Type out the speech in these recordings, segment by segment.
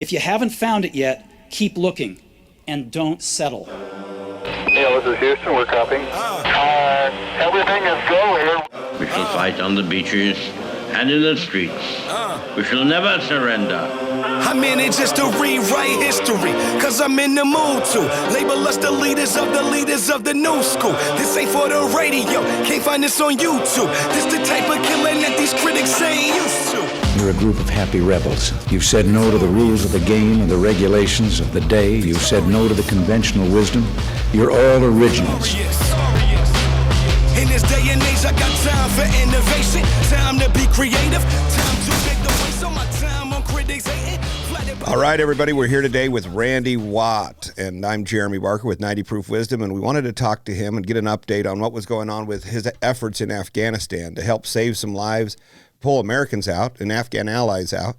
If you haven't found it yet, keep looking and don't settle. Yeah, this is Houston. We're copying. Everything is go here. We shall fight on the beaches and in the streets. We shall never surrender. I'm in it just to rewrite history, cause I'm in the mood to label us the leaders of the new school. This ain't for the radio, can't find this on YouTube. This the type of killing that these critics ain't used to. You're a group of happy rebels. You've said no to the rules of the game and the regulations of the day. You've said no to the conventional wisdom. You're all originals. In this day and age, I got time for innovation, time to be creative, time to make the waste of my time on critics hating. All right, everybody, we're here today with Randy Watt, and I'm Jeremy Barker with 90 Proof Wisdom, and we wanted to talk to him and get an update on what was going on with his efforts in Afghanistan to help save some lives, pull Americans out and Afghan allies out,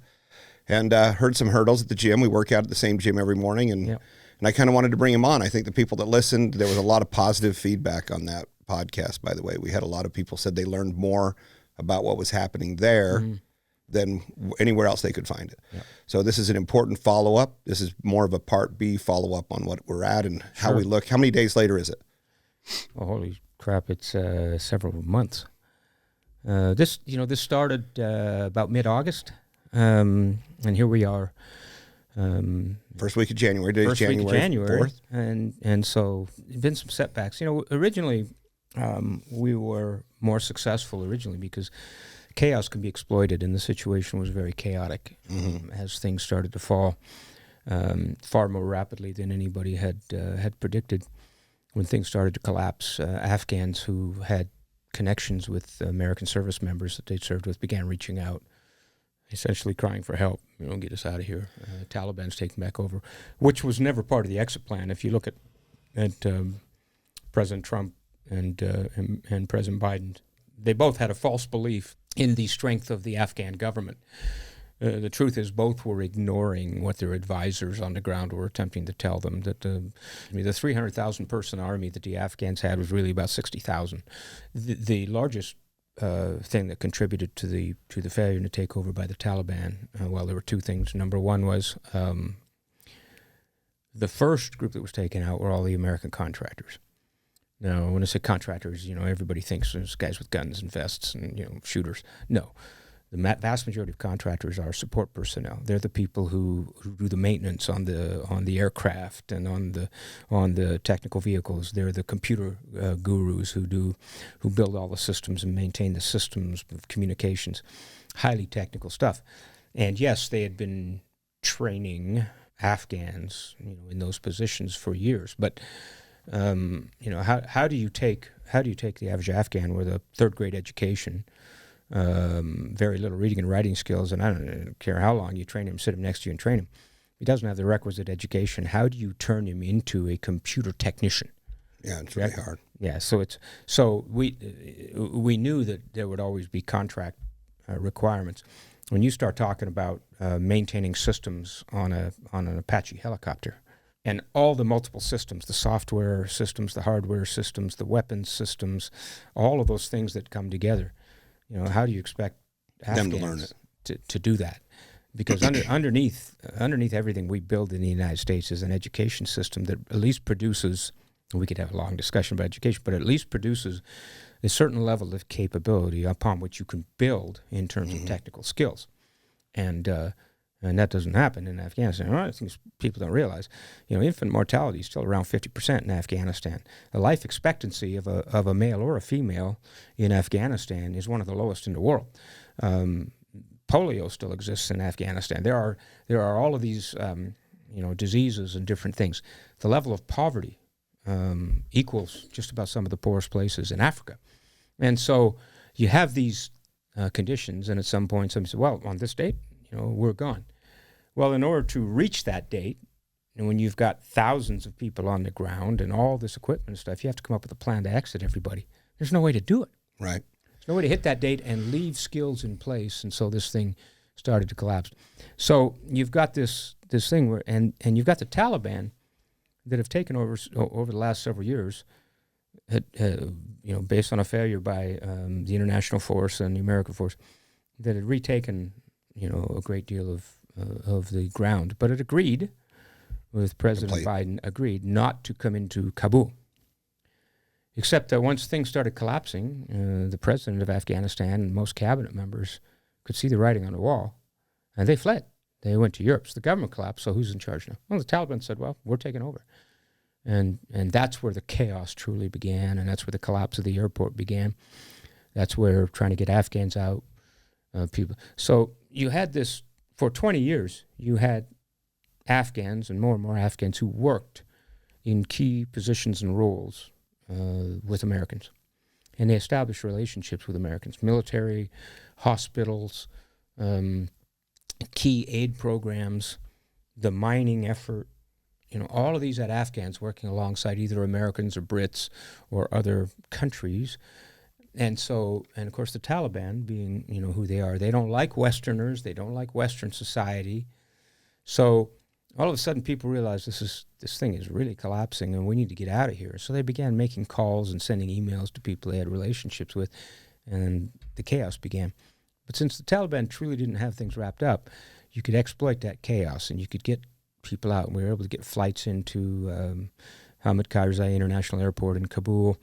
and heard some hurdles at the gym. We work out at the same gym every morning, and I kind of wanted to bring him on. I think the people that listened, there was a lot of positive feedback on that podcast, by the way. We had a lot of people said they learned more about what was happening there than anywhere else they could find it. Yep. So this is an important follow-up. This is more of a part B follow-up on what we're at and how we look. How many days later is it? Oh, holy crap, it's several months. This started about mid-August, and here we are. First week of January. Today's January 4th. And so been some setbacks. Originally we were more successful because chaos can be exploited, and the situation was very chaotic as things started to fall far more rapidly than anybody had predicted. When things started to collapse, Afghans who had connections with American service members that they'd served with began reaching out, essentially crying for help. Get us out of here. Taliban's taking back over, which was never part of the exit plan. If you look at President Trump and President Biden, they both had a false belief in the strength of the Afghan government. The truth is both were ignoring what their advisors on the ground were attempting to tell them, that the 300,000 person army that the Afghans had was really about 60,000. The largest thing that contributed to the failure to take over by the Taliban, there were two things. Number one was the first group that was taken out were all the American contractors. Now, when I say contractors, everybody thinks there's guys with guns and vests and shooters. No, the vast majority of contractors are support personnel. They're the people who do the maintenance on the aircraft and on the technical vehicles. They're the computer gurus who build all the systems and maintain the systems of communications. Highly technical stuff. And yes, they had been training Afghans, in those positions for years, but how do you take the average Afghan with a third grade education, very little reading and writing skills, and I don't care how long you train him, sit him next to you and train him. He doesn't have the requisite education. How do you turn him into a computer technician? Yeah, it's really hard. Yeah, so we knew that there would always be contract requirements. When you start talking about maintaining systems on an Apache helicopter, and all the multiple systems, the software systems, the hardware systems, the weapons systems, all of those things that come together, how do you expect Afghans them to learn it? To do that? Because underneath everything we build in the United States is an education system that at least produces, we could have a long discussion about education, but at least produces a certain level of capability upon which you can build in terms of technical skills. And that doesn't happen in Afghanistan. One of the things people don't realize, infant mortality is still around 50% in Afghanistan. The life expectancy of a male or a female in Afghanistan is one of the lowest in the world. Polio still exists in Afghanistan. There are all of these diseases and different things. The level of poverty equals just about some of the poorest places in Africa. And so you have these conditions, and at some point somebody said, well, on this date, we're gone. Well, in order to reach that date, and when you've got thousands of people on the ground and all this equipment and stuff, you have to come up with a plan to exit everybody. There's no way to do it. Right. There's no way to hit that date and leave skills in place, and so this thing started to collapse. So you've got this thing where, and you've got the Taliban that have taken over the last several years, based on a failure by the international force and the American force, that had retaken a great deal the ground. But it agreed with President Biden, agreed not to come into Kabul. Except that once things started collapsing, the president of Afghanistan and most cabinet members could see the writing on the wall, and they fled. They went to Europe. So the government collapsed, so who's in charge now? Well, the Taliban said, well, we're taking over. And that's where the chaos truly began, and that's where the collapse of the airport began. That's where trying to get Afghans out, people. So you had this, for 20 years, you had Afghans and more Afghans who worked in key positions and roles with Americans. And they established relationships with Americans, military, hospitals, key aid programs, the mining effort. All of these had Afghans working alongside either Americans or Brits or other countries. And of course, the Taliban, being, who they are, they don't like Westerners, they don't like Western society. So all of a sudden, people realized this thing is really collapsing and we need to get out of here. So they began making calls and sending emails to people they had relationships with, and the chaos began. But since the Taliban truly didn't have things wrapped up, you could exploit that chaos and you could get people out. And we were able to get flights into Hamid Karzai International Airport in Kabul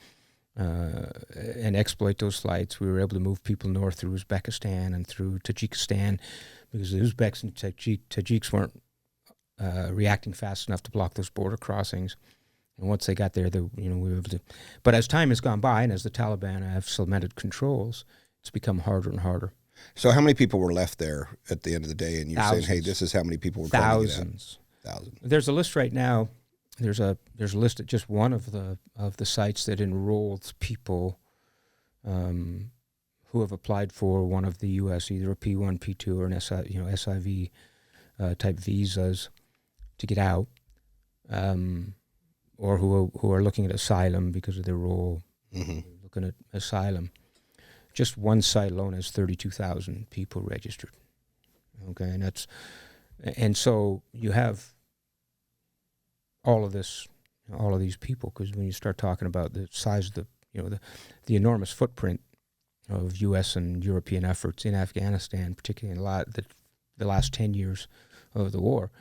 and exploit those flights. We were able to move people north through Uzbekistan and through Tajikistan because the Uzbeks and Tajiks weren't reacting fast enough to block those border crossings. And once they got there, we were able to. But as time has gone by and as the Taliban have cemented controls, it's become harder and harder. So how many people were left there at the end of the day? And you're saying, hey, this is how many people were trying to get out? Thousands. There's a list right now. There's a list at just one of the sites that enrolls people who have applied for one of the U.S. either a P1, P2, or an SIV type visas to get out, or who are looking at asylum because of their role, looking at asylum. Just one site alone has 32,000 people registered. Okay, and so you have all of these people, because when you start talking about the size of the enormous footprint of U.S. and European efforts in Afghanistan, particularly in the last 10 years of the war,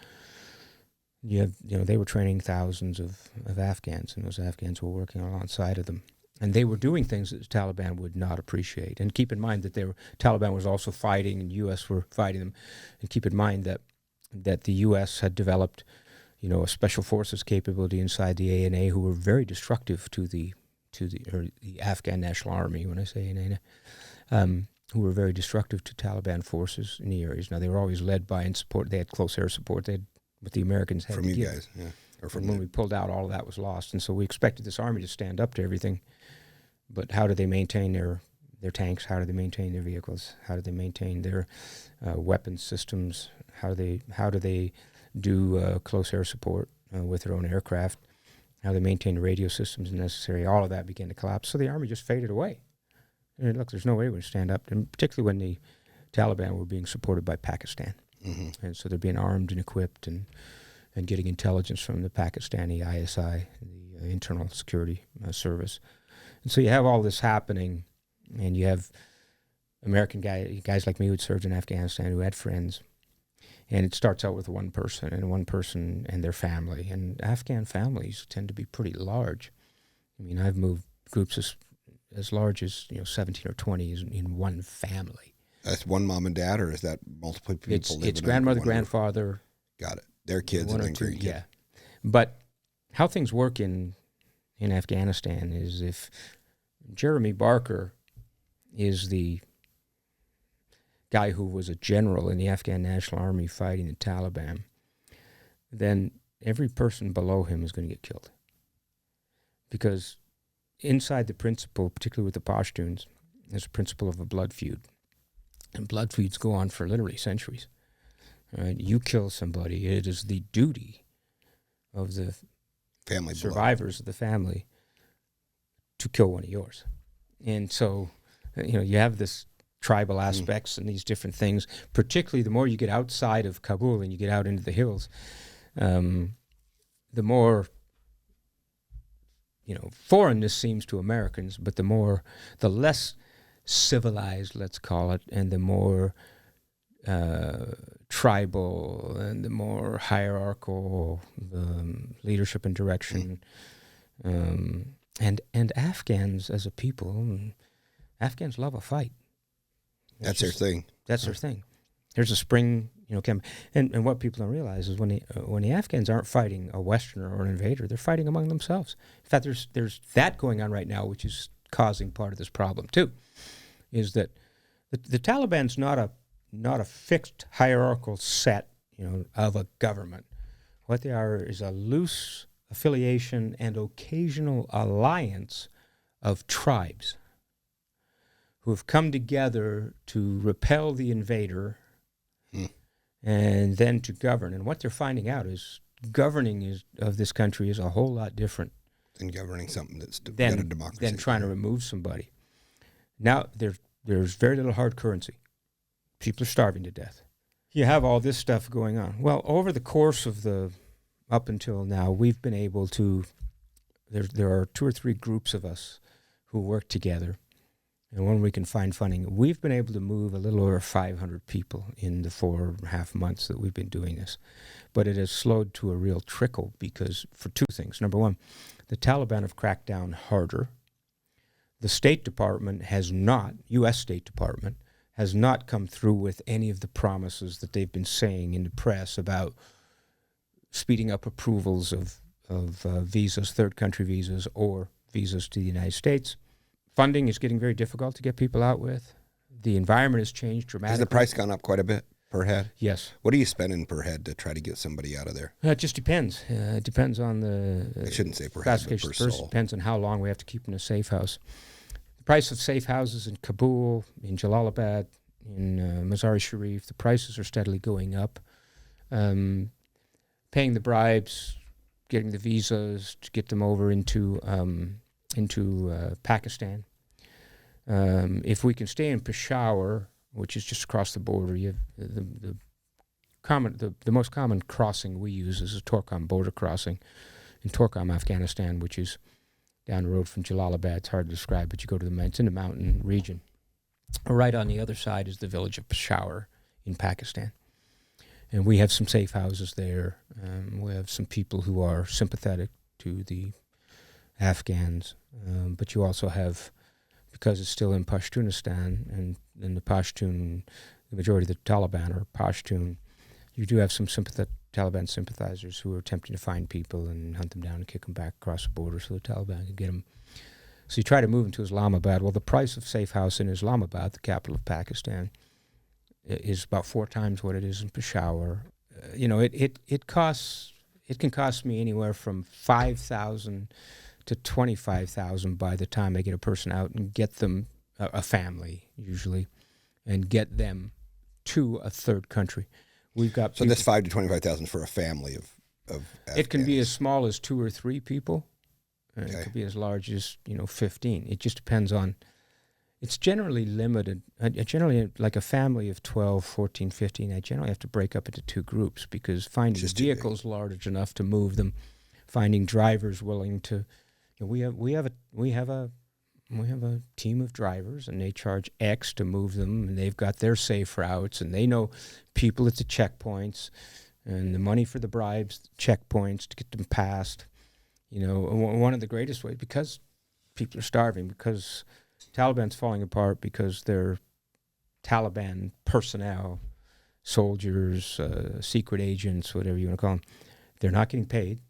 they were training thousands of Afghans, and those Afghans were working alongside of them. And they were doing things that the Taliban would not appreciate. And keep in mind that Taliban was also fighting, and U.S. were fighting them. And keep in mind that the U.S. had developed, a special forces capability inside the ANA who were very destructive to the Afghan National Army. When I say ANA, who were very destructive to Taliban forces in the areas. Now they were always led by and support. They had close air support. They had what the Americans had from to you give. guys, yeah. Or from when we pulled out, all of that was lost. And so we expected this army to stand up to everything. But how do they maintain their tanks? How do they maintain their vehicles? How do they maintain their weapons systems? How do they do close air support with their own aircraft? How do they maintain the radio systems necessary? All of that began to collapse. So the army just faded away. And look, there's no way we're going to stand up, and particularly when the Taliban were being supported by Pakistan. Mm-hmm. And so they're being armed and equipped and getting intelligence from the Pakistani ISI, the Internal Security Service. And so you have all this happening, and you have American guys like me who had served in Afghanistan who had friends. And it starts out with one person and their family. And Afghan families tend to be pretty large. I mean, I've moved groups as large as 17 or 20 in one family. That's one mom and dad, or is that multiple people living? It's grandmother, grandfather. Got it. Their kids and then grandkids. Yeah. But how things work in Afghanistan is if Jeremy Barker is the guy who was a general in the Afghan National Army fighting the Taliban, then every person below him is going to get killed. Because inside the principle, particularly with the Pashtuns, there's a principle of a blood feud. And blood feuds go on for literally centuries. Right? You kill somebody, it is the duty of the family survivors of the family to kill one of yours. And so, you have this tribal aspects and these different things, particularly the more you get outside of Kabul and you get out into the hills, the more, foreign this seems to Americans, but the less civilized, let's call it, and the more tribal and the more hierarchical leadership and direction. And Afghans as a people, Afghans love a fight. That's their thing. That's their thing. There's a spring, and what people don't realize is when the Afghans aren't fighting a Westerner or an invader, they're fighting among themselves. In fact, there's that going on right now, which is causing part of this problem too, is that the Taliban's not a fixed hierarchical set, of a government. What they are is a loose affiliation and occasional alliance of tribes who have come together to repel the invader and then to govern. And what they're finding out is governing of this country is a whole lot different than governing something that's got a than democracy. trying to remove somebody. Now, there's very little hard currency. People are starving to death. You have all this stuff going on. Well, over the course of up until now, we've been able to, there are 2 or 3 groups of us who work together, and when we can find funding, we've been able to move a little over 500 people in the 4.5 months that we've been doing this. But it has slowed to a real trickle because, for 2 things. Number one, the Taliban have cracked down harder. The State Department has not, U.S. State Department, has not come through with any of the promises that they've been saying in the press about speeding up approvals of visas, third country visas, or visas to the United States. Funding is getting very difficult to get people out with. The environment has changed dramatically. Has the price gone up quite a bit per head? Yes. What are you spending per head to try to get somebody out of there? It just depends. It depends on the I shouldn't say per head, but per soul. It depends on how long we have to keep in a safe house. The price of safe houses in Kabul, in Jalalabad, in Mazar-e Sharif, the prices are steadily going up. Paying the bribes, getting the visas to get them over into Pakistan. If we can stay in Peshawar, which is just across the border, you have the most common crossing we use is a Torkham border crossing in Torkham, Afghanistan, which is down the road from Jalalabad. It's hard to describe, but you go to it's in the mountain region. Right on the other side is the village of Peshawar in Pakistan. And we have some safe houses there. We have some people who are sympathetic to the Afghans. But you also have, because it's still in Pashtunistan, and the Pashtun, the majority of the Taliban are Pashtun, you do have some Taliban sympathizers who are attempting to find people and hunt them down and kick them back across the border so the Taliban can get them. So you try to move them to Islamabad. Well, the price of safe house in Islamabad, the capital of Pakistan, is about 4 times what it is in Peshawar. It can cost me anywhere from $5,000 to $25,000 by the time I get a person out and get them a family usually, and get them to a third country. We've got so this $5,000 to $25,000 for a family of It can be as small as 2 or 3 people, and Okay. it could be as large as 15. It just depends on. It's generally limited. I generally, like a family of 12, 14, 15, I generally have to break up into 2 groups because finding Just too big. vehicles large enough to move them, finding drivers willing to. We have a team of drivers, and they charge X to move them, and they've got their safe routes, and they know people at the checkpoints, and the money for the bribes, checkpoints to get them past. One of the greatest ways, because people are starving, because Taliban's falling apart, because they're Taliban personnel, soldiers, secret agents, whatever you want to call them, they're not getting paid,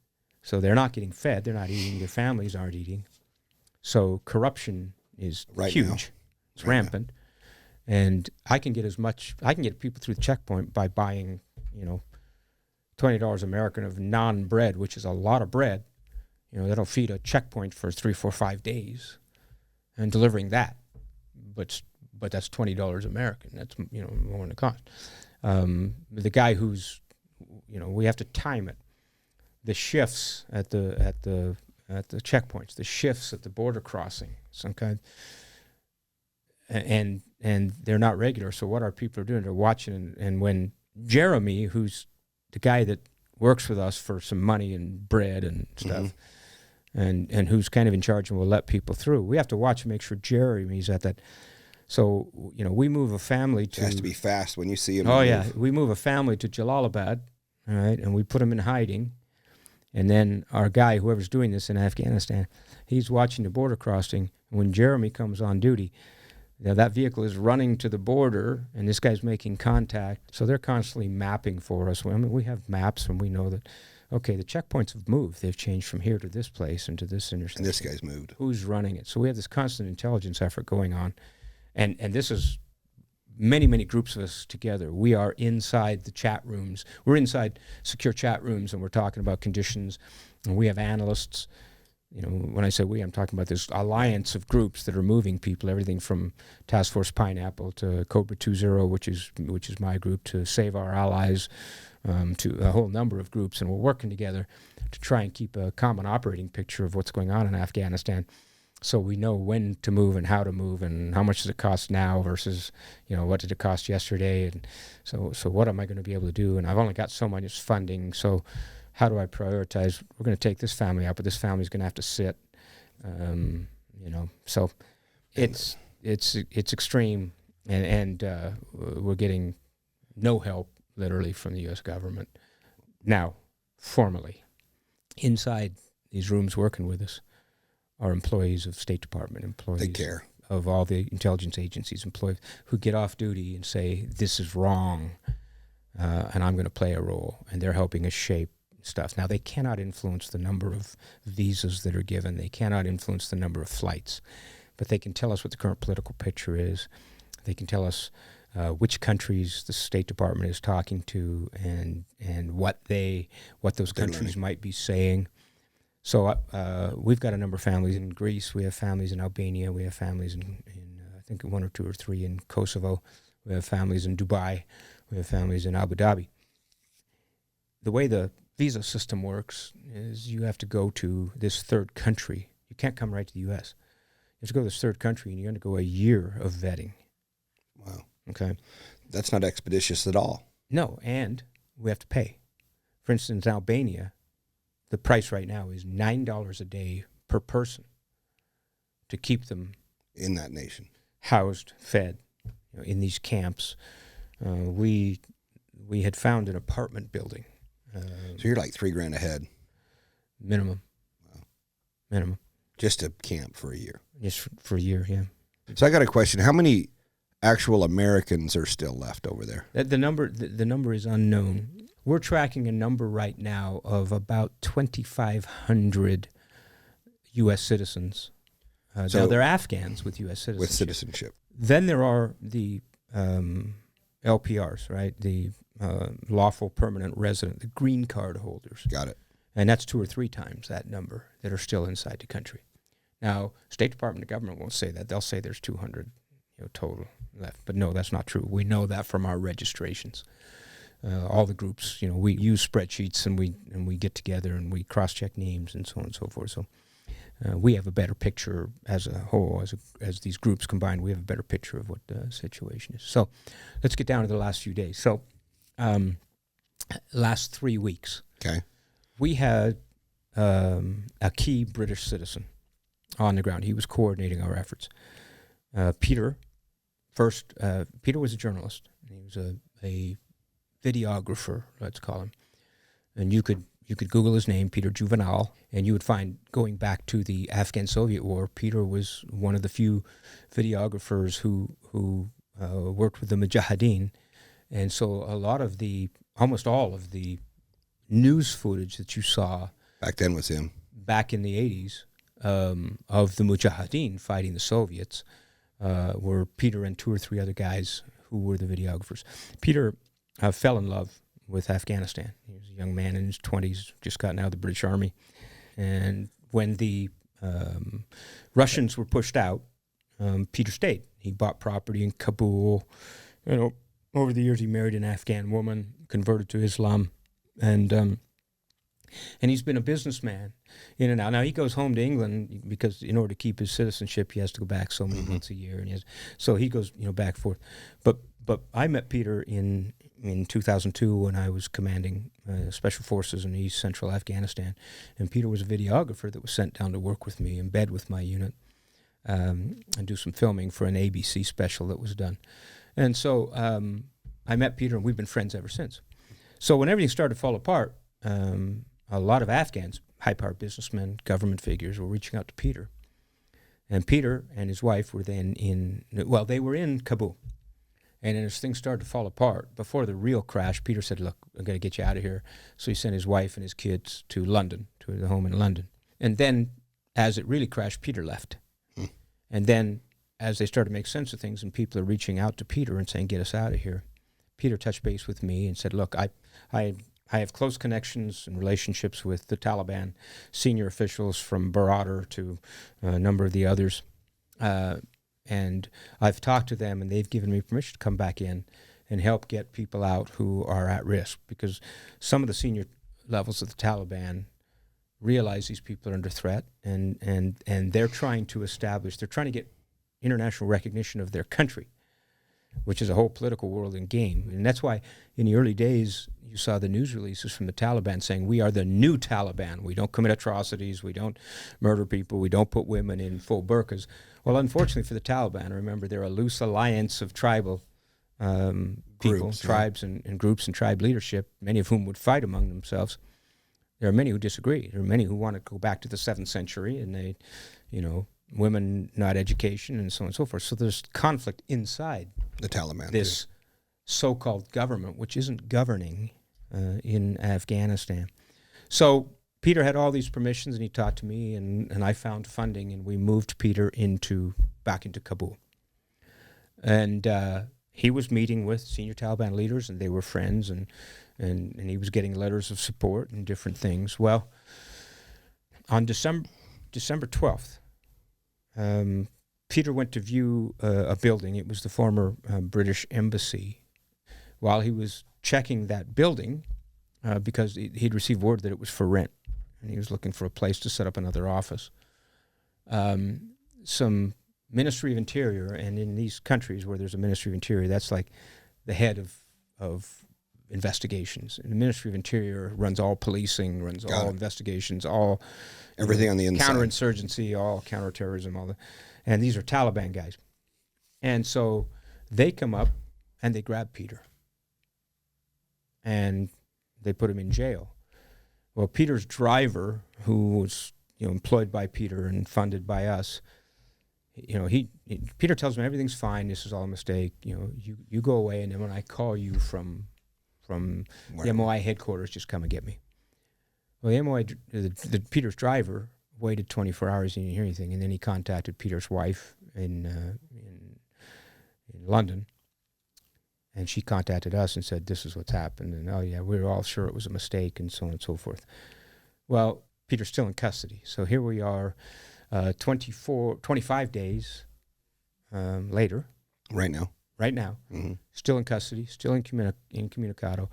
so they're not getting fed, they're not eating, their families aren't eating. So corruption is Right huge. now. It's Right rampant. And I can get people through the checkpoint by buying, $20 American of non-bread, which is a lot of bread. That'll feed a checkpoint for 3, 4, 5 days, and delivering that. But that's $20 American. That's more than the cost. The guy who's, we have to time it. The shifts at the checkpoints, the shifts at the border crossing, some kind, and they're not regular. So what our people are doing, they're watching, and when Jeremy, who's the guy that works with us for some money and bread and stuff, and who's kind of in charge and will let people through, we have to watch and make sure Jeremy's at that So, we move a family It to... has to be fast when you see him. Oh, yeah. We move a family to Jalalabad, all right, and we put them in hiding. And then our guy, whoever's doing this in Afghanistan, he's watching the border crossing. When Jeremy comes on duty, that vehicle is running to the border, and this guy's making contact. So they're constantly mapping for us. I mean, we have maps, and we know that, okay, the checkpoints have moved. They've changed from here to this place and to this intersection. And this guy's moved. Who's running it? So we have this constant intelligence effort going on. And this is many, many groups of us together. We are inside the chat rooms. We're inside secure chat rooms, and we're talking about conditions. And we have analysts. When I say we, I'm talking about this alliance of groups that are moving people, everything from Task Force Pineapple to Cobra 20, which is my group, to Save Our Allies, to a whole number of groups. And we're working together to try and keep a common operating picture of what's going on in Afghanistan. So we know when to move and how to move and how much does it cost now versus, what did it cost yesterday? And so what am I going to be able to do? And I've only got so much funding. So how do I prioritize? We're going to take this family out, but this family's going to have to sit. So it's extreme, and we're getting no help literally from the U.S. government now, formally. Inside these rooms working with us are employees of State Department, employees They care. of all the intelligence agencies, employees who get off duty and say, this is wrong, and I'm going to play a role, and they're helping us shape stuff. Now, they cannot influence the number of visas that are given. They cannot influence the number of flights, but they can tell us what the current political picture is. They can tell us which countries the State Department is talking to and what those countries might be saying. So we've got a number of families in Greece. We have families in Albania. We have families in I think 1 or 2 or 3 in Kosovo. We have families in Dubai. We have families in Abu Dhabi. The way the visa system works is you have to go to this third country. You can't come right to the U.S. You have to go to this third country, and you undergo a year of vetting. Wow. Okay. That's not expeditious at all. No, and we have to pay. For instance, in Albania, the price right now is $9 a day per person to keep them in that nation, housed, fed, in these camps. We had found an apartment building. So you're like $3,000 a head. Minimum. Wow. Minimum. Just to camp for a year. Just for a year, yeah. So I got a question. How many actual Americans are still left over there? The number is unknown. We're tracking a number right now of about 2,500 U.S. citizens. So they're Afghans with U.S. citizenship. With citizenship. Then there are the LPRs, right? The lawful permanent resident, the green card holders. Got it. And that's 2 or 3 times that number that are still inside the country. Now, State Department of Government won't say that. They'll say there's 200 total left. But no, that's not true. We know that from our registrations. All the groups, we use spreadsheets and we get together and we cross-check names and so on and so forth. So we have a better picture as a whole, as these groups combined. We have a better picture of what the situation is. So let's get down to the last few days. So last 3 weeks, okay, we had a key British citizen on the ground. He was coordinating our efforts. Peter was a journalist. He was a videographer, let's call him. And you could Google his name, Peter Juvenal, and you would find, going back to the Afghan-Soviet War, Peter was one of the few videographers who worked with the Mujahideen. And so almost all of the news footage that you saw back then was him. Back in the 80s of the Mujahideen fighting the Soviets were Peter and 2 or 3 other guys who were the videographers. Peter fell in love with Afghanistan. He was a young man in his 20s, just gotten out of the British Army. And when the Russians were pushed out, Peter stayed. He bought property in Kabul. Over the years, he married an Afghan woman, converted to Islam, and he's been a businessman in and out. Now, he goes home to England because in order to keep his citizenship, he has to go back so many months a year. So he goes, back and forth. But I met Peter in 2002 when I was commanding Special Forces in East Central Afghanistan. And Peter was a videographer that was sent down to work with me, in bed with my unit. and do some filming for an ABC special that was done. And so I met Peter, and we've been friends ever since. So when everything started to fall apart, a lot of Afghans, high-powered businessmen, government figures, were reaching out to Peter. And Peter and his wife were then they were in Kabul. And as things started to fall apart, before the real crash, Peter said, look, I'm going to get you out of here. So he sent his wife and his kids to London, to the home in London. And then, as it really crashed, Peter left. And then, as they started to make sense of things and people are reaching out to Peter and saying, get us out of here, Peter touched base with me and said, look, I have close connections and relationships with the Taliban, senior officials from Baradar to a number of the others. And I've talked to them, and they've given me permission to come back in and help get people out who are at risk, because some of the senior levels of the Taliban realize these people are under threat, and they're trying to get international recognition of their country, which is a whole political world and game. And that's why in the early days you saw the news releases from the Taliban saying, we are the new Taliban. We don't commit atrocities. We don't murder people. We don't put women in full burqas. Well, unfortunately for the Taliban, remember, they're a loose alliance of tribal people, tribes and groups and tribe leadership, many of whom would fight among themselves. There are many who disagree. There are many who want to go back to the 7th century, and they, women, not education, and so on and so forth. So there's conflict inside The Taliban. this so-called government, which isn't governing in Afghanistan. So Peter had all these permissions, and he talked to me, and I found funding, and we moved Peter back into Kabul. And he was meeting with senior Taliban leaders, and they were friends, and he was getting letters of support and different things. Well, on December 12th, Peter went to view a building. It was the former British embassy. While he was checking that building, because he'd received word that it was for rent, and he was looking for a place to set up another office, some Ministry of Interior, and in these countries where there's a Ministry of Interior, that's like the head of investigations. And the Ministry of Interior runs all policing, runs all investigations, all everything on the inside. Counterinsurgency, all counterterrorism, all that. And these are Taliban guys. And so they come up and they grab Peter. And they put him in jail. Well, Peter's driver, who was employed by Peter and funded by us, Peter tells me everything's fine. This is all a mistake. You go away, and then when I call you from the MOI headquarters, just come and get me. Well, the MOI, Peter's driver waited 24 hours. He didn't hear anything, and then he contacted Peter's wife in London, and she contacted us and said, "This is what's happened." And oh yeah, we were all sure it was a mistake, and so on and so forth. Well, Peter's still in custody, so here we are. 25 days later. Right now. Mm-hmm. Still in custody, still incommunicado.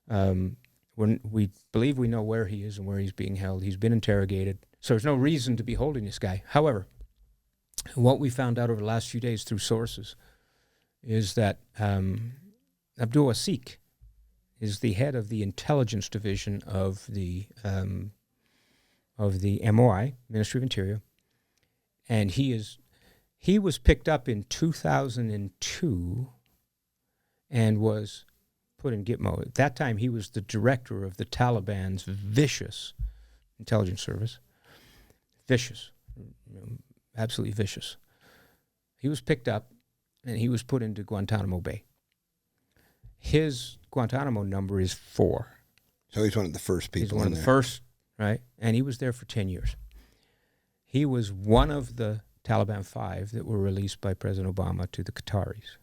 When we believe we know where he is and where he's being held. He's been interrogated. So there's no reason to be holding this guy. However, what we found out over the last few days through sources is that Abdul Asik is the head of the intelligence division of the MOI, Ministry of Interior. And he was picked up in 2002 and was put in Gitmo. At that time, he was the director of the Taliban's vicious intelligence service. Vicious, absolutely vicious. He was picked up and he was put into Guantanamo Bay. His Guantanamo number is 4. So he's one of the first people. He's one of the first, right? And he was there for 10 years. He was one of the Taliban 5 that were released by President Obama to the Qataris.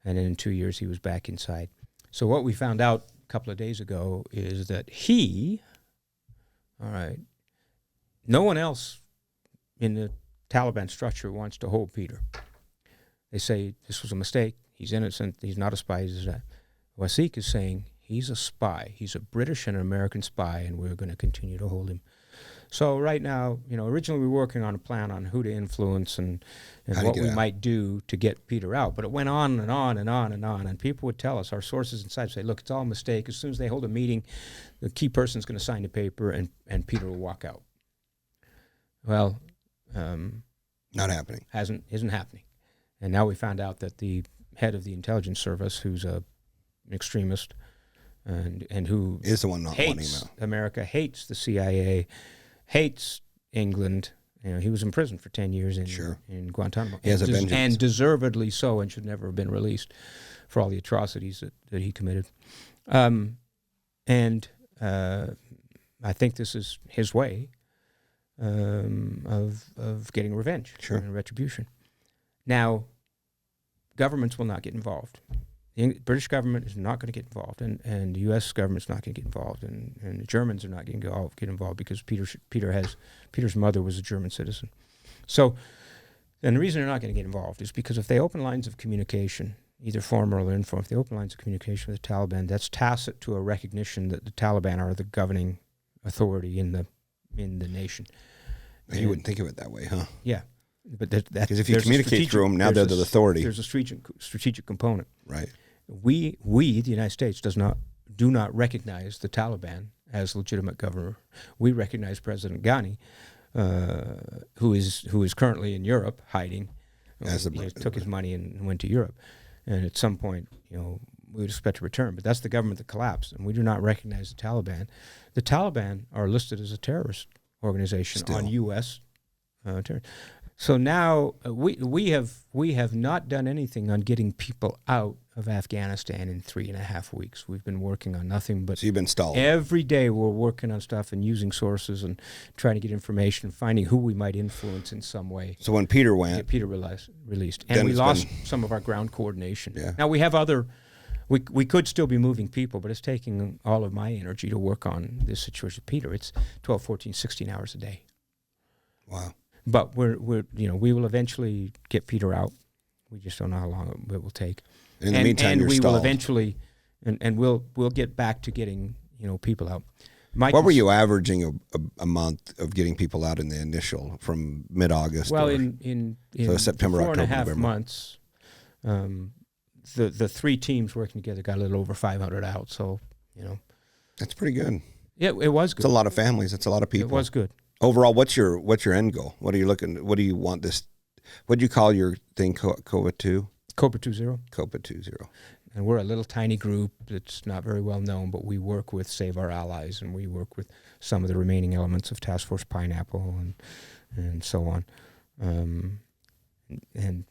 And in 2 years, he was back inside. So what we found out a couple of days ago is that no one else in the Taliban structure wants to hold Peter. They say this was a mistake. He's innocent. He's not a spy. Wasik is saying he's a spy. He's a British and an American spy, and we're going to continue to hold him. So right now, originally we were working on a plan on who to influence and what we might do to get Peter out. But it went on and on and on and on. And people would tell us, our sources inside say, look, it's all a mistake. As soon as they hold a meeting, the key person's going to sign the paper and Peter will walk out. Well, Not happening. Isn't happening. And now we found out that the head of the intelligence service, who's an extremist, and who Is the one not wanting hates him out. America, hates the CIA, hates England. He was in prison for 10 years in Guantanamo. He has a vengeance. And deservedly so, and should never have been released for all the atrocities that he committed. And I think this is his way of getting revenge and retribution. Now, governments will not get involved. The British government is not going to get involved, and the U.S. government's not going to get involved, and the Germans are not going to get involved because Peter's mother was a German citizen. So, and the reason they're not going to get involved is because if they open lines of communication, either formal or informal, if they open lines of communication with the Taliban, that's tacit to a recognition that the Taliban are the governing authority in the nation. You wouldn't think of it that way, huh? Yeah. But because if you communicate through them, now they're the authority. There's a strategic component. Right. We, the United States, do not recognize the Taliban as legitimate governor. We recognize President Ghani, who is currently in Europe hiding. He took his money and went to Europe, and at some point, we would expect to return. But that's the government that collapsed, and we do not recognize the Taliban. The Taliban are listed as a terrorist organization on U.S. territory. So now we have not done anything on getting people out of Afghanistan in 3.5 weeks. We've been working on nothing but. So you've been stalling. Every day we're working on stuff and using sources and trying to get information, finding who we might influence in some way. So when Peter went, get Peter released, and we lost some of our ground coordination. Yeah. Now we have other. We could still be moving people, but it's taking all of my energy to work on this situation with Peter. It's 12, 14, 16 hours a day. Wow. But we will eventually get Peter out. We just don't know how long it will take. In the meantime, you're we stalled. Will eventually, and we'll get back to getting people out. What were you averaging a month of getting people out in the initial from mid-August? Well, in September, 4.5 October, November. months, the three teams working together got a little over 500 out. So that's pretty good. Yeah, it was good. It's a lot of families. It's a lot of people. It was good. Overall, what's your end goal? What are you looking? What do you want this? What do you call your thing? COBA 2. COBA 2.0. COBA 2.0. And we're a little tiny group that's not very well known, but we work with Save Our Allies, and we work with some of the remaining elements of Task Force Pineapple and so on. And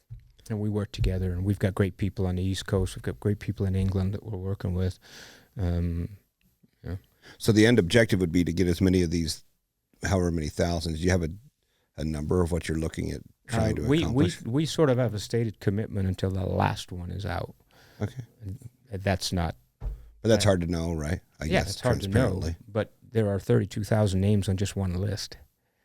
we work together, and we've got great people on the East Coast. We've got great people in England that we're working with. So the end objective would be to get as many of these, however many thousands. Do you have a number of what you're looking at trying to accomplish? We sort of have a stated commitment until the last one is out. Okay. That's not. But that's hard to know, right? I guess it's hard to know. But there are 32,000 names on just one list.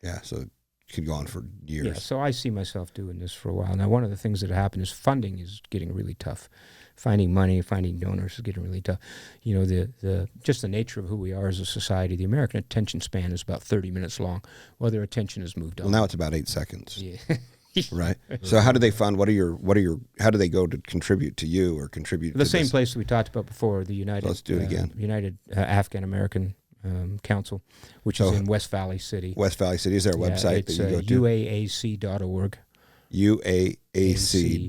Yeah, so it could go on for years. Yeah, so I see myself doing this for a while. Now, one of the things that happened is funding is getting really tough. Finding money, finding donors is getting really tough. Just the nature of who we are as a society. The American attention span is about 30 minutes long. Well, their attention has moved on. Well, now it's about 8 seconds. Yeah. Right. So how do they fund? How do they go to contribute to you or contribute to the same this? place we talked about before, the United. Let's do it again. United Afghan American Council, which is in West Valley City. West Valley City. Is there a website that you go to? UAAC.org. UAAC.org.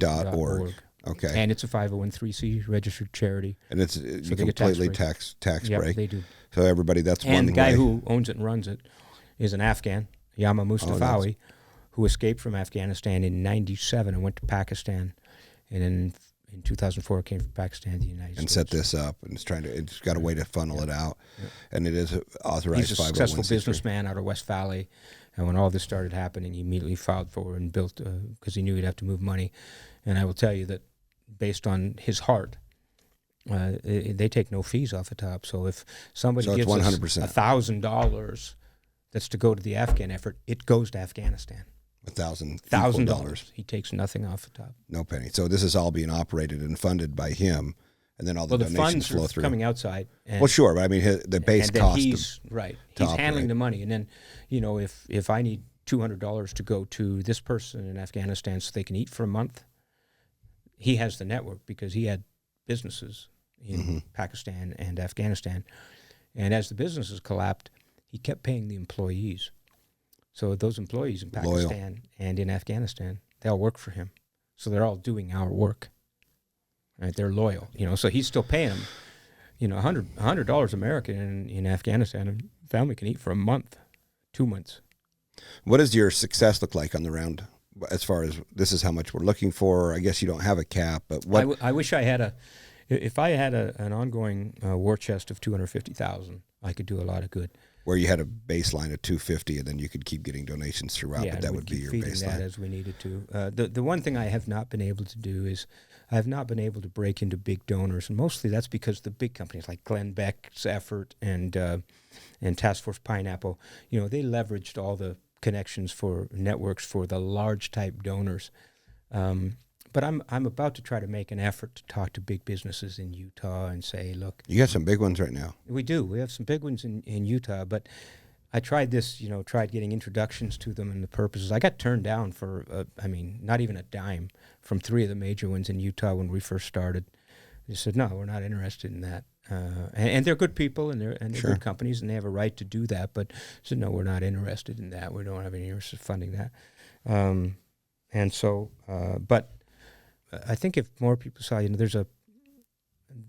Okay. And it's a 501(c) registered charity. And it's completely tax break. They do. So everybody, that's one way. And the guy who owns it and runs it is an Afghan, Yama Mustafawi, who escaped from Afghanistan in 1997 and went to Pakistan. And then in 2004 came from Pakistan to the United States. And set this up. And it's got a way to funnel it out. Yeah. And it is authorized 501(c)(3). He's a successful businessman out of West Valley. And when all this started happening, he immediately filed for and built, because he knew he'd have to move money. And I will tell you that based on his heart, they take no fees off the top. So if somebody gives us $1,000 that's to go to the Afghan effort, it goes to Afghanistan. $1,000. He takes nothing off the top. No penny. So this is all being operated and funded by him, and then all the donations flow through. Coming outside. Well, sure, but I mean the base cost. He's handling the money, and then if I need $200 to go to this person in Afghanistan so they can eat for a month, he has the network because he had businesses in Pakistan and Afghanistan, and as the businesses collapsed, he kept paying the employees. So those employees in Loyal. Pakistan and in Afghanistan, they all work for him. So they're all doing our work. Right? They're loyal, so he's still paying them, $100 American in Afghanistan. A family can eat for a month, 2 months. What does your success look like on the round as far as this is how much we're looking for? I guess you don't have a cap, but what? I wish I had if I had an ongoing war chest of 250,000, I could do a lot of good. Where you had a baseline of 250 and then you could keep getting donations throughout, but that would be your feeding baseline. That as we needed to. The one thing I have not been able to do is I have not been able to break into big donors, and mostly that's because the big companies like Glenn Beck's effort and Task Force Pineapple, they leveraged all the connections for networks for the large type donors. But I'm about to try to make an effort to talk to big businesses in Utah and say, look, You got some big ones right now. we do. We have some big ones in Utah, but I tried this, tried getting introductions to them and the purposes. I got turned down for, not even a dime from 3 of the major ones in Utah when we first started. They said, no, we're not interested in that. And they're good people and they're Sure. good companies and they have a right to do that. But said, no, we're not interested in that. We don't have any interest in funding that. But I think if more people saw,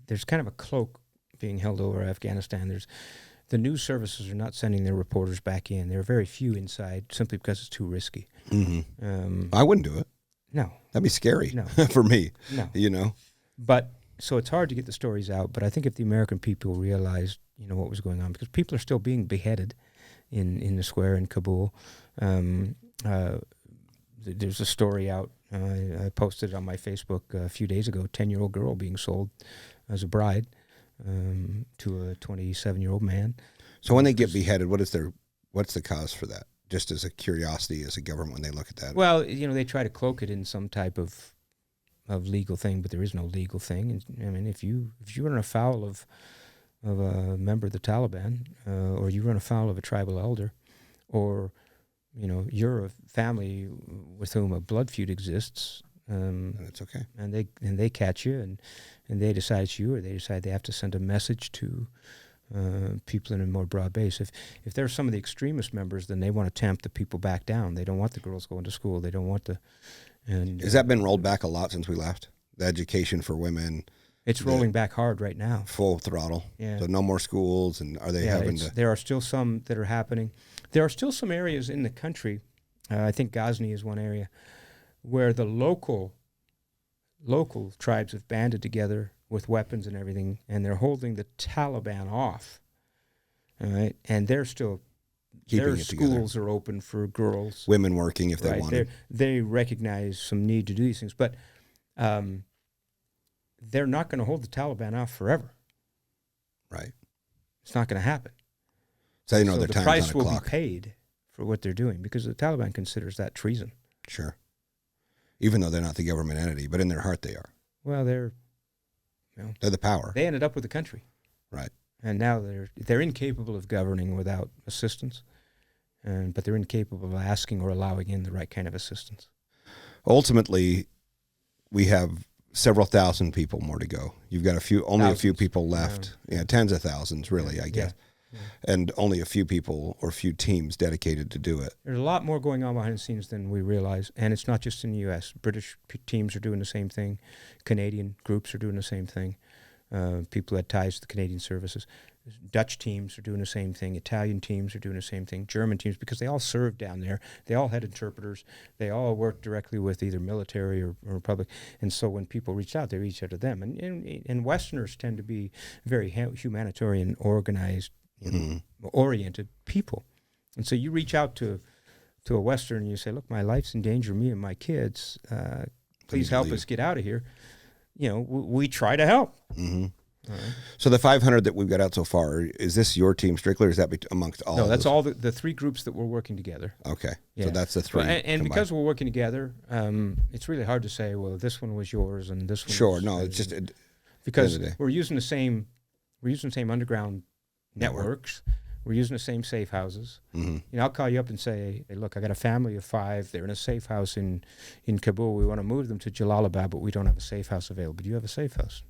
there's kind of a cloak being held over Afghanistan. The news services are not sending their reporters back in. There are very few inside simply because it's too risky. Mm-hmm. I wouldn't do it. No. That'd be scary No. for me. No. But so it's hard to get the stories out. But I think if the American people realized, what was going on, because people are still being beheaded in the square in Kabul. There's a story out. I posted it on my Facebook a few days ago. 10-year-old girl being sold as a bride to a 27-year-old man. So when they get beheaded, what's the cause for that? Just as a curiosity, as a government, when they look at that. Well, they try to cloak it in some type of legal thing, but there is no legal thing. And, if you run afoul of a member of the Taliban, or you run afoul of a tribal elder, or you're a family with whom a blood feud exists. That's okay. And they catch you, and they decide it's you, or they decide they have to send a message to people in a more broad base. If they're some of the extremist members, then they want to tamp the people back down. They don't want the girls going to school. They don't want the. And has that been rolled back a lot since we left? The education for women. It's rolling back hard right now. Full throttle. Yeah. So no more schools, and are they having to? There are still some that are happening. There are still some areas in the country. I think Ghazni is one area where the local tribes have banded together with weapons and everything, and they're holding the Taliban off. All right, and they're still Keeping their it together. schools are open for girls. Women working if they right? wanted. They recognize some need to do these things, but they're not going to hold the Taliban off forever. Right. It's not going to happen. So their the time's price on a will clock. be paid for what they're doing because the Taliban considers that treason. Sure. Even though they're not the government entity, but in their heart they are. Well, they're the power. They ended up with the country. Right. And now they're incapable of governing without assistance, but they're incapable of asking or allowing in the right kind of assistance. Ultimately, we have several thousand people more to go. You've got only a few people left. Yeah, tens of thousands, really, I guess. Yeah. And only a few people or a few teams dedicated to do it. There's a lot more going on behind the scenes than we realize, and it's not just in the U.S. British teams are doing the same thing. Canadian groups are doing the same thing. People who had ties to the Canadian services. Dutch teams are doing the same thing. Italian teams are doing the same thing. German teams, because they all served down there. They all had interpreters. They all worked directly with either military or public. And so when people reached out, they reached out to them. And Westerners tend to be very humanitarian, organized, oriented people. And so you reach out to a Western and you say, look, my life's in danger, me and my kids. Please help us get out of here. We try to help. Mm-hmm. So the 500 that we've got out so far, is this your team strictly, or is that amongst all? No, that's all the three groups that we're working together. Okay, yeah. So that's the three. And because we're working together, it's really hard to say, well, this one was yours and this one. Sure, was, no, it's just because we're using the same underground networks. We're using the same safe houses. Mm-hmm. I'll call you up and say, hey, look, I got a family of 5. They're in a safe house in Kabul. We want to move them to Jalalabad, but we don't have a safe house available. Do you have a safe house?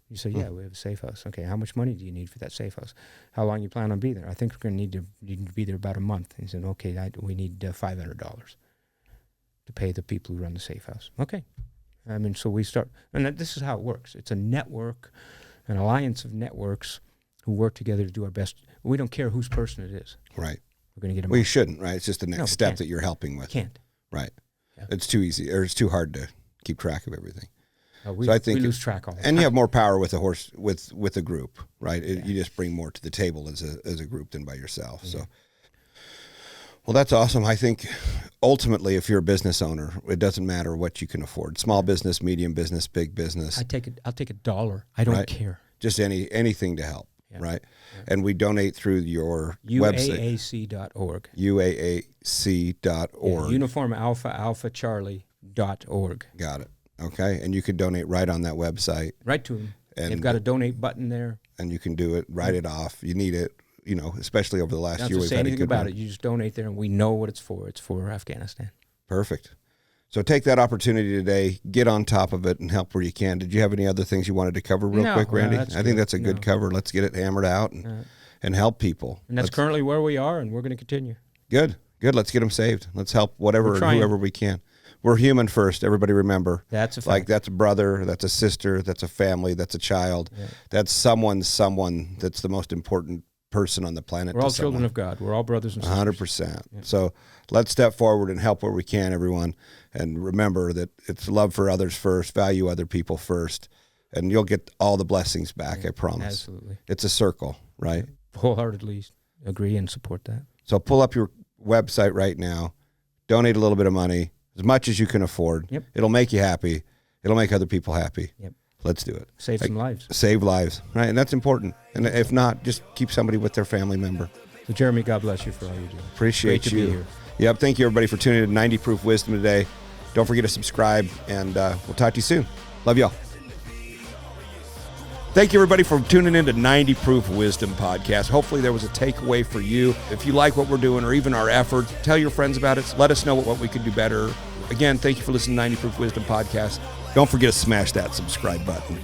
You say, yeah, we have a safe house. Okay, how much money do you need for that safe house? How long you plan on being there? I think we're going to need to be there about a month. He said, okay, we need $500 to pay the people who run the safe house. Okay. I mean, so we start, and this is how it works. It's a network, an alliance of networks who work together to do our best. We don't care whose person it is. Right. We're going to get them. Well, you shouldn't, right? It's just the next step can't. that you're helping with. Can't. Right. Yeah. It's too easy, or it's too hard to keep track of everything. So I think we lose track all the time. And you have more power with a horse, with a group, right? You just bring more to the table as a group than by yourself. So, well, that's awesome. I think ultimately, if you're a business owner, it doesn't matter what you can afford: small business, medium business, big business. I'll take $1. I don't care. Just anything to help, right? Yeah. And we donate through your website, UAAC.org. UAAC.org. Yeah, Uniform Alpha Charlie.org. Got it. Okay, and you can donate right on that website. Right to them. And they've got a donate button there. And you can do it, write it off. You need it, especially over the last year. Don't We've say had anything a good about run. it. You just donate there, and we know what it's for. It's for Afghanistan. Perfect. So take that opportunity today, get on top of it, and help where you can. Did you have any other things you wanted to cover real quick, Randy? No, I think that's a good cover. Let's get it hammered out and help people. And that's currently where we are, and we're going to continue. Good. Let's get them saved. Let's help whoever we can. We're human first. Everybody remember. That's a fact. Like that's a brother, that's a sister, that's a family, that's a child. Yeah. That's someone that's the most important person on the planet. We're all children of God. We're all brothers and sisters. 100%. Yeah. So let's step forward and help where we can, everyone. And remember that it's love for others first, value other people first, and you'll get all the blessings back, I promise. Absolutely. It's a circle, right? Wholeheartedly agree and support that. So pull up your website right now, donate a little bit of money, as much as you can afford. Yep. It'll make you happy. It'll make other people happy. Yep. Let's do it. Save some lives. Save lives, right? And that's important. And if not, just keep somebody with their family member. So, Jeremy, God bless you for all you do. Appreciate Great you. to be here. Yep. Thank you, everybody, for tuning in to 90 Proof Wisdom today. Don't forget to subscribe, and we'll talk to you soon. Love y'all. Thank you, everybody, for tuning in to 90 Proof Wisdom Podcast. Hopefully there was a takeaway for you. If you like what we're doing or even our efforts, tell your friends about it. Let us know what we could do better. Again, thank you for listening to 90 Proof Wisdom Podcast. Don't forget to smash that subscribe button.